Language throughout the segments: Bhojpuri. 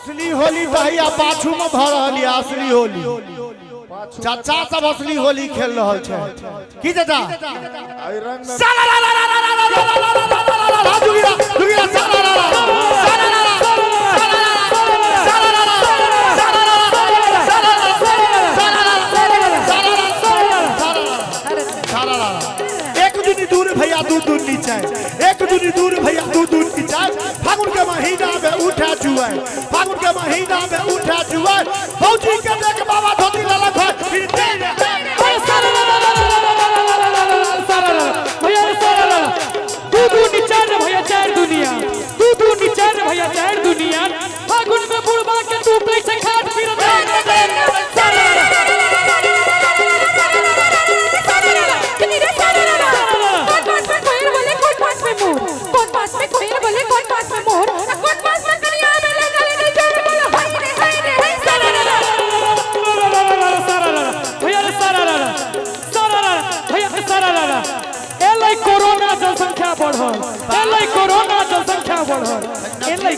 असली होली भैया पाछू में भ रहली असली होली चाचा सब असली होली खेल रहल छै की चाचा आई रंग में एक दूनी दूर भैया दू दून नीचे एक दूनी दूर भैया दू दून नीचे फागुन के महीना में उठा जुआ फागुन के महीना में उठा जुआ भौजी के देख बाबा धोती ललक है फिर दे दू नीचा रे भैया चार दुनिया दू नीचा रे भैया चार दुनिया फागुन में बुढ़बा के तू पैसे खाट फिर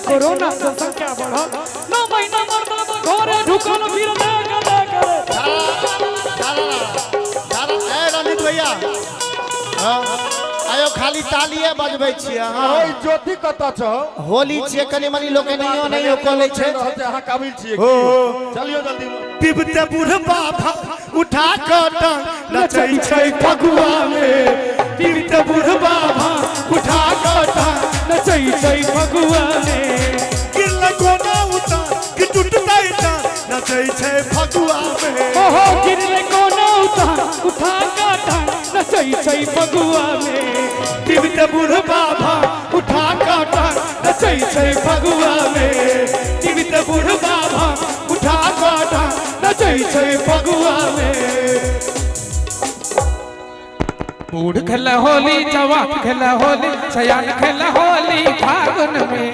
कोरोना जनसंख्या बढ़ल ना महीना मरदा घरे ढुकल फिर रंजित भैया आयो खाली तालिए बजबै छियै ओइ ज्योति कत छ होली छियै कनी मनी लोग नहीं कोले छै अहाँ काबिल छियै चलियो जल्दी पिबते बुढ़बा उठा क टांग नचै छै फगुआ में पिबते बुढ़बा उठा क टांग नचै छै फगुआ में गिरले कोना उतार कि टूटतै ता नचै छै फगुआ में ओहो गिरले कोना उतार उठा क टांग नचै छै फगुआ में पिबते बुढ़बा उठा क टांग नचै छै फगुआ में पिबते बुढ़बा उठा क टांग नचै छै फगुआ में बूढ़ खेला होली जवान खेला होली सयान खेला होली फागुन में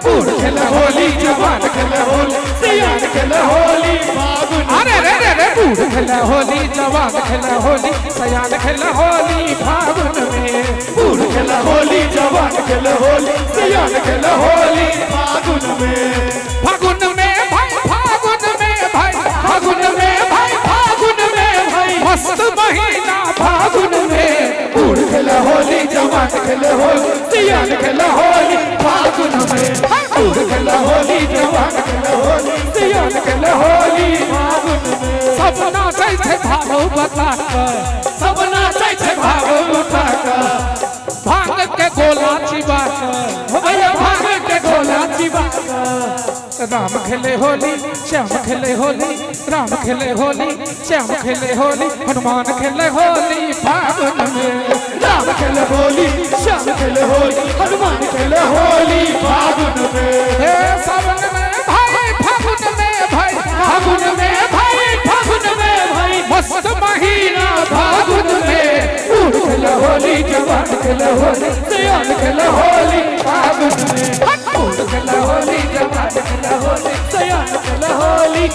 बूढ़ खेला होली जवान खेला होली सयान खेला होली फागुन अरे रे रे रे बूढ़ खेला होली जवान खेला होली सयान खेला होली फागुन में बूढ़ खेला होली जवान खेला होली सयान खेला होली फागुन में फागुन में भाई फागुन में भाई फागुन में भाई फागुन में भाई मस्त महीना फागुन में बूढ़ खेला होली जवान खेला होली सयान खेला होली फागुन में बूढ़ खेला होली जवान खेला होली सयान खेला होली फागुन में सब नाचै छै भाव बता कर सब नाचै छै भाव उठा कर भांग के गोला चिबा कर भैया भांग के गोला चिबा कर राम खेले होली श्याम खेले होली राम खेले होली श्याम खेले होली हनुमान खेले होली फागुन में राम खेले होली श्याम खेले होली हनुमान खेले होली फागुन में हे सावन में भाई फागुन में भाई फागुन में भाई फागुन में भाई मस्त महीना फागुन में बूढ़ खेला होली जवान खेला होली सयान खेला होली फागुन में बूढ़ खेला होली जवान खेला होली सयान खेला होली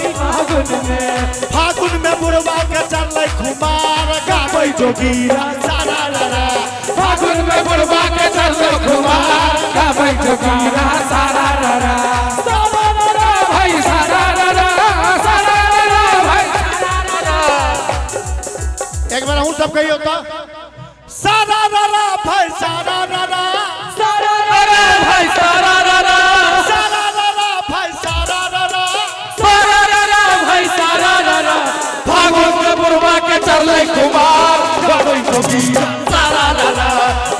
फागुन में बुढ़वा के चलै खुमार गाबै जोगीरा सारा रा फागुन में बुढ़वा के चलै खुमार गाबै जोगीरा सारा रा भाई सारा रा भाई एक बार हम सब कहियो तो सारा रा भाई सारा रा सारा रा भाई सारा रा सारा रा भाई सारा रा सारा रा भाई सारा रा फागुन में बुढ़वा के चलै खुमार गाबै जोगीरा सारा रा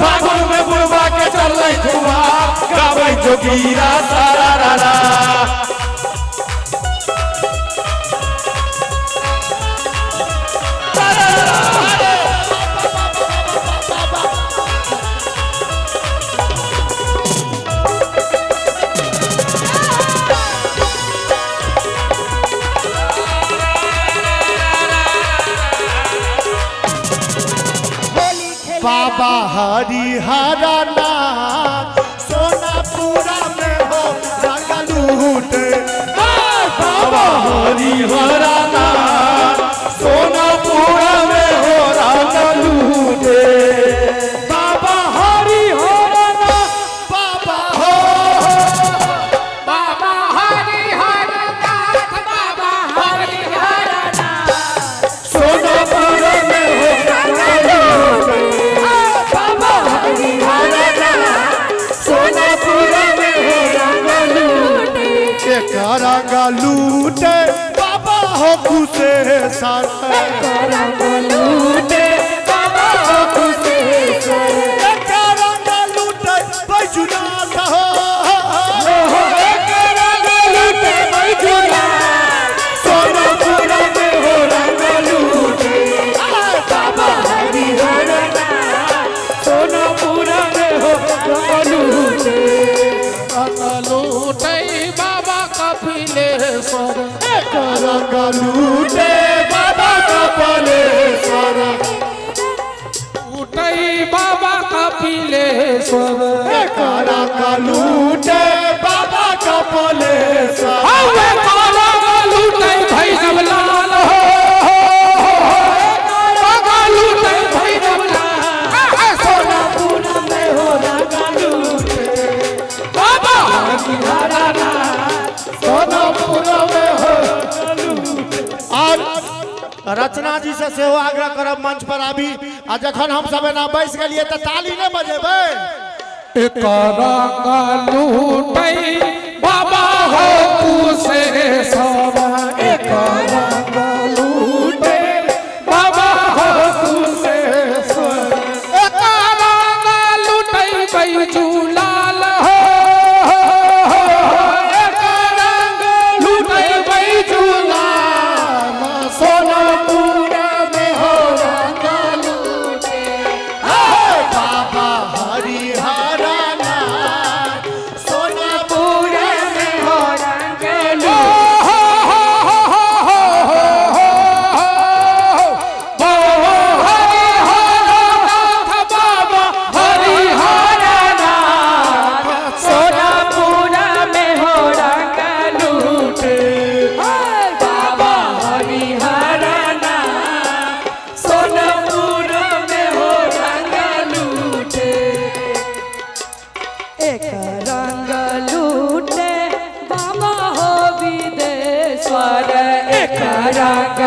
फागुन में बुढ़वा के चलै खुमार गाबै जोगीरा सारा रा बाबा हरिहरा नाथ सोनापुरा में हो रंग लूट बाबा हरिहरा नाथ सोनापुरा में हो रंग लूट बाबा हरिहरा नाथ बाबा हो बाबा हरिहरा एक रंग लूटे बाबा हो खुशे सर रंग लूटे बाबा हो कुशेश्वर एक रंग लूटे बैजुनाथ हो एक रंग लूटे बैजुनाथ सोनपुर में हो रंग लूटे बाबा हरिहर नाथ सोनपुर में हो रंग लूटे लूटे बाबा कपिलेश्वर एक रंग लूटे बाबा कपिलेश्वर लूटे बाबा कपिलेश्वर एक रंग लूटे बाबा कपिलेश्वर हवे काला लूटे भैरव लाल हो काला लूटे भैरव लाल सोनपुर में हो रंग लूटे बाबा हरिहर नाथ सोनपुर में हो रंग लूटे और रचना जी से सेहो आग्रह करब मंच पर आबी आ जखन हम सब ना बैस गेलिए त ताली नहीं बजेबै एक रंग लूटे बाबा हो कुशेश्वर एक रंग लूटे बाबा हो कुशेश्वर एक रंग लूटे बैजूलाल हो एक रंग लूटे बैजूलाल सोनपुर में हो रंग लूटे बाबा हरिहर नाथ सोनपुर में हो रंग लूटे सोनपुर में हो रंग लूटे बाबा हरिहर नाथ सोनपुर में हो रंग लूटे एक रंग लूटे बाबा हो विदेश्वर एक रंग